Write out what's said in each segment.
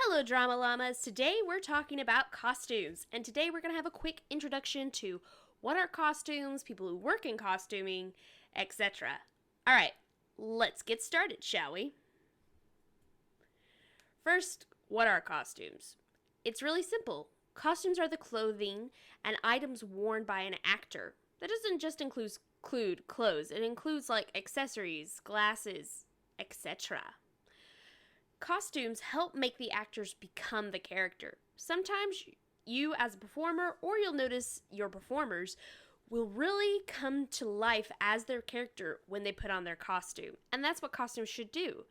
Hello, Drama Llamas. Today we're talking about costumes, and today we're going to have a quick introduction to what are costumes, people who work in costuming, etc. Alright, let's get started, shall we? First, what are costumes? It's really simple. Costumes are the clothing and items worn by an actor. That doesn't just include clothes, it includes like accessories, glasses, etc. Costumes help make the actors become the character. Sometimes you, as a performer, or you'll notice your performers, will really come to life as their character when they put on their costume. And that's what costumes should do.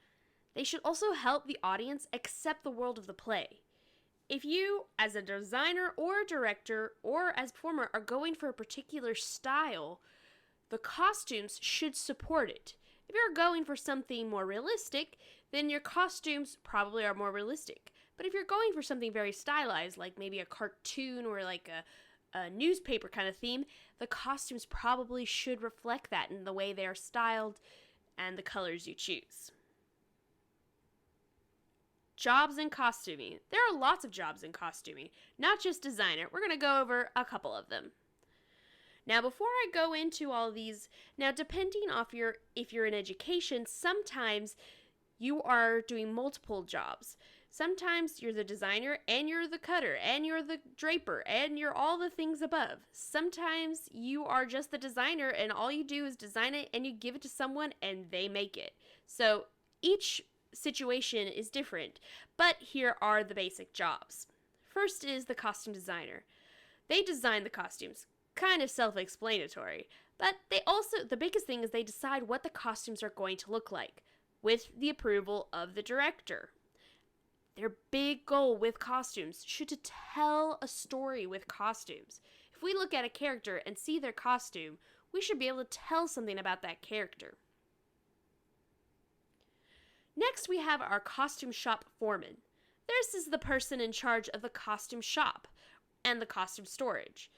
They should also help the audience accept the world of the play. If you, as a designer or a director or as a performer, are going for a particular style, the costumes should support it. If you're going for something more realistic, then your costumes probably are more realistic. But if you're going for something very stylized, like maybe a cartoon or like a newspaper kind of theme, the costumes probably should reflect that in the way they are styled and the colors you choose. Jobs in costuming. There are lots of jobs in costuming, not just designer. We're going to go over a couple of them. Now, before I go into all these, depending on if you're in education, sometimes you are doing multiple jobs. Sometimes you're the designer and you're the cutter and you're the draper and you're all the things above. Sometimes you are just the designer and all you do is design it and you give it to someone and they make it. So each situation is different, but here are the basic jobs. First is the costume designer. They design the costumes. Kind of self-explanatory, but the biggest thing is they decide what the costumes are going to look like with the approval of the director. Their big goal with costumes should to tell a story with costumes. If we look at a character and see their costume, we should be able to tell something about that character. Next, we have our costume shop foreman. This is the person in charge of the costume shop and the costume storage.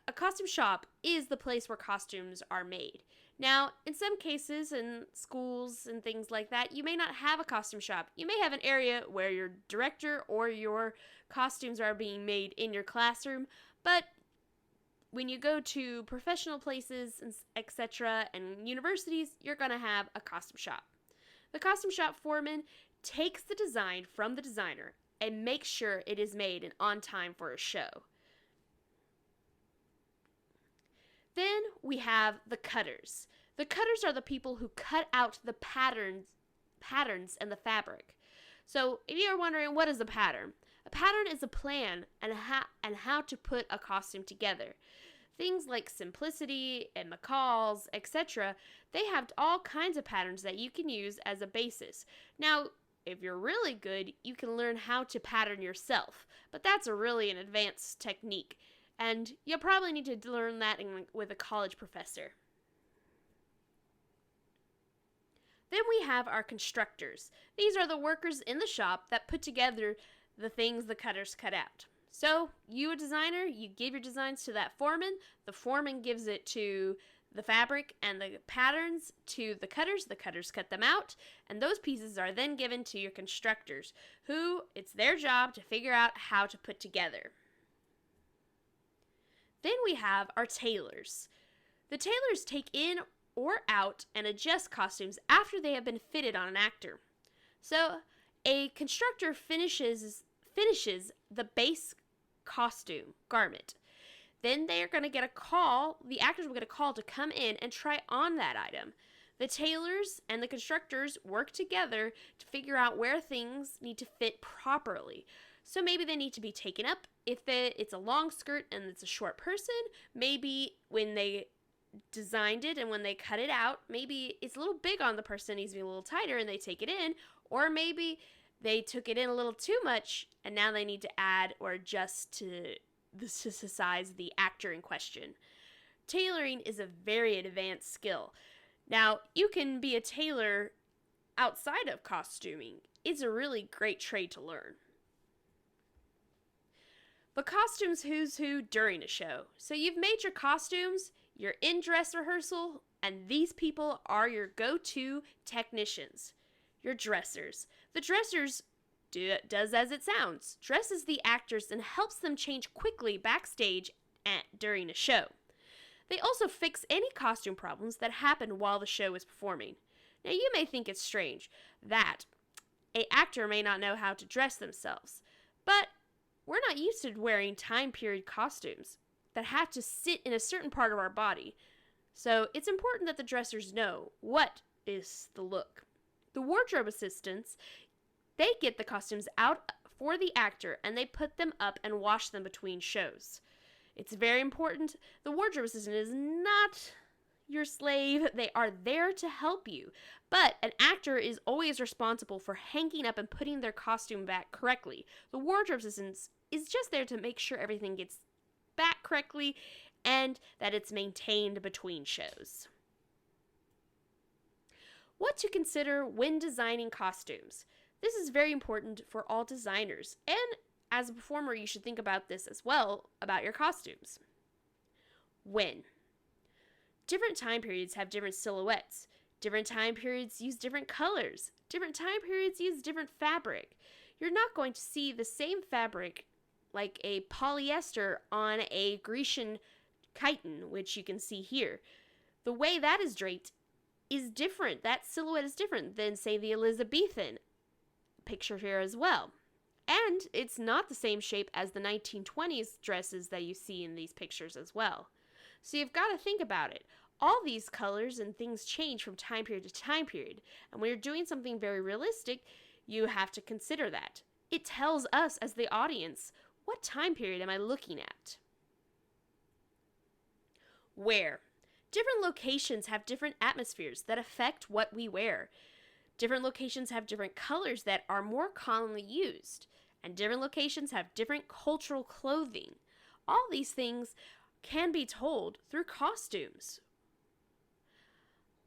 A costume shop is the place where costumes are made. Now, in some cases, in schools and things like that, you may not have a costume shop. You may have an area where your director or your costumes are being made in your classroom, but when you go to professional places, etc., and universities, you're going to have a costume shop. The costume shop foreman takes the design from the designer and makes sure it is made and on time for a show. Then we have the cutters. The cutters are the people who cut out the patterns and the fabric. So if you are wondering what is a pattern is a plan and how to put a costume together. Things like Simplicity and McCall's, etc., they have all kinds of patterns that you can use as a basis. Now, if you're really good, you can learn how to pattern yourself, but that's an advanced technique. And you'll probably need to learn that with a college professor. Then we have our constructors. These are the workers in the shop that put together the things the cutters cut out. So, you, a designer, you give your designs to that foreman. The foreman gives it to the fabric and the patterns to the cutters cut them out, and those pieces are then given to your constructors, who it's their job to figure out how to put together. Then we have our tailors. The tailors take in or out and adjust costumes after they have been fitted on an actor. So, a constructor finishes the base costume garment. Then they are going to get a call, the actors will get a call to come in and try on that item. The tailors and the constructors work together to figure out where things need to fit properly. So maybe they need to be taken up. If it's a long skirt and it's a short person, maybe when they designed it and when they cut it out, maybe it's a little big on the person, it needs to be a little tighter and they take it in. Or maybe they took it in a little too much and now they need to add or adjust to the size of the actor in question. Tailoring is a very advanced skill. Now, you can be a tailor outside of costuming. It's a really great trade to learn. But costumes who's who during a show. So you've made your costumes, you're in dress rehearsal, and these people are your go-to technicians, your dressers. The dressers does as it sounds, dresses the actors and helps them change quickly backstage during a show. They also fix any costume problems that happen while the show is performing. Now you may think it's strange that an actor may not know how to dress themselves, but we're not used to wearing time period costumes that have to sit in a certain part of our body. So it's important that the dressers know what is the look. The wardrobe assistants, they get the costumes out for the actor and they put them up and wash them between shows. It's very important. The wardrobe assistant is not your slave. They are there to help you. But an actor is always responsible for hanging up and putting their costume back correctly. The wardrobe assistant is just there to make sure everything gets back correctly and that it's maintained between shows. What to consider when designing costumes. This is very important for all designers, and as a performer, you should think about this as well, about your costumes. When? Different time periods have different silhouettes. Different time periods use different colors. Different time periods use different fabric. You're not going to see the same fabric like a polyester on a Grecian chiton, which you can see here. The way that is draped is different. That silhouette is different than, say, the Elizabethan picture here as well. And it's not the same shape as the 1920s dresses that you see in these pictures as well. So you've got to think about it. All these colors and things change from time period to time period. And when you're doing something very realistic, you have to consider that. It tells us as the audience, what time period am I looking at? Where? Different locations have different atmospheres that affect what we wear. Different locations have different colors that are more commonly used. And different locations have different cultural clothing. All these things can be told through costumes.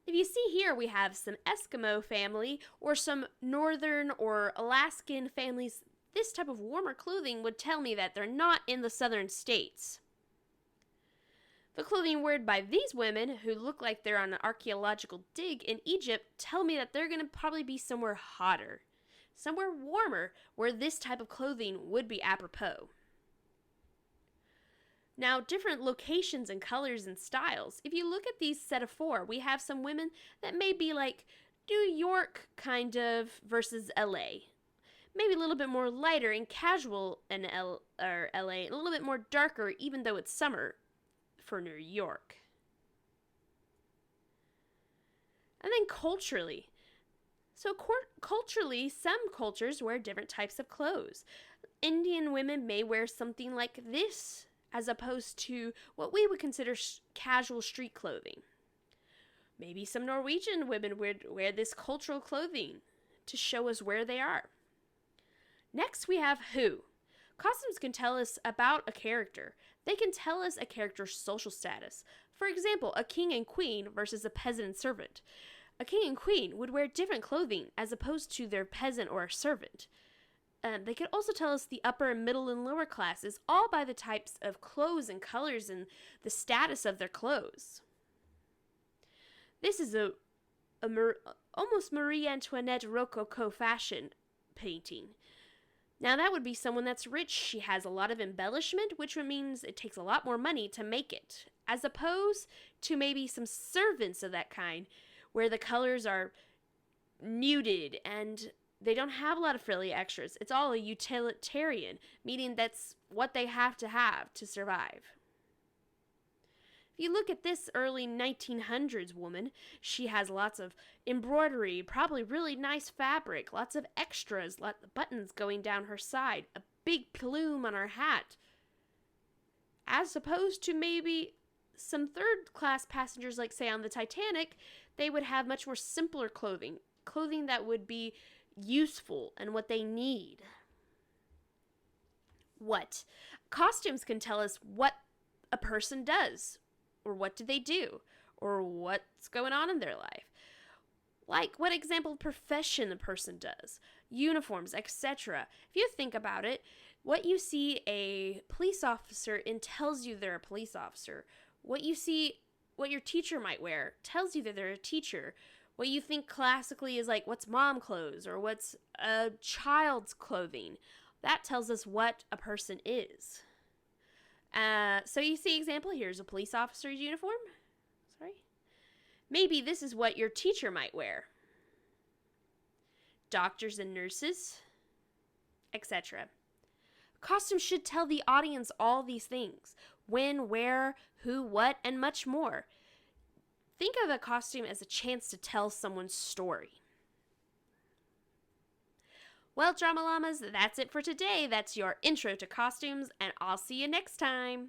If you see here, we have some Eskimo family or some northern or Alaskan families. This type of warmer clothing would tell me that they're not in the southern states. The clothing worn by these women, who look like they're on an archaeological dig in Egypt, tell me that they're going to probably be somewhere hotter, somewhere warmer, where this type of clothing would be apropos. Now, different locations and colors and styles. If you look at these set of four, we have some women that may be like New York kind of versus LA. Maybe a little bit more lighter and casual in LA, and a little bit more darker even though it's summer for New York. And then culturally. So culturally, some cultures wear different types of clothes. Indian women may wear something like this as opposed to what we would consider casual street clothing. Maybe some Norwegian women wear this cultural clothing to show us where they are. Next, we have who. Costumes can tell us about a character. They can tell us a character's social status. For example, a king and queen versus a peasant and servant. A king and queen would wear different clothing as opposed to their peasant or a servant. They could also tell us the upper, middle, and lower classes, all by the types of clothes and colors and the status of their clothes. This is almost Marie Antoinette Rococo fashion painting. Now that would be someone that's rich. She has a lot of embellishment, which means it takes a lot more money to make it, as opposed to maybe some servants of that kind, where the colors are muted and they don't have a lot of frilly extras. It's all a utilitarian, meaning that's what they have to survive. If you look at this early 1900s woman, she has lots of embroidery, probably really nice fabric, lots of extras, lots of buttons going down her side, a big plume on her hat. As opposed to maybe some third-class passengers, like say on the Titanic, they would have much more simpler clothing that would be useful and what they need. What? Costumes can tell us what a person does, or what do they do, or what's going on in their life. Like what example profession a person does, uniforms, etc. If you think about it, what you see a police officer in tells you they're a police officer. What you see, what your teacher might wear, tells you that they're a teacher. What you think classically is like, what's mom clothes or what's a child's clothing. That tells us what a person is. So you see example, here's a police officer's uniform. Sorry. Maybe this is what your teacher might wear. Doctors and nurses, etc. Costumes should tell the audience all these things. When, where, who, what, and much more. Think of a costume as a chance to tell someone's story. Well, Drama Llamas, that's it for today. That's your intro to costumes, and I'll see you next time.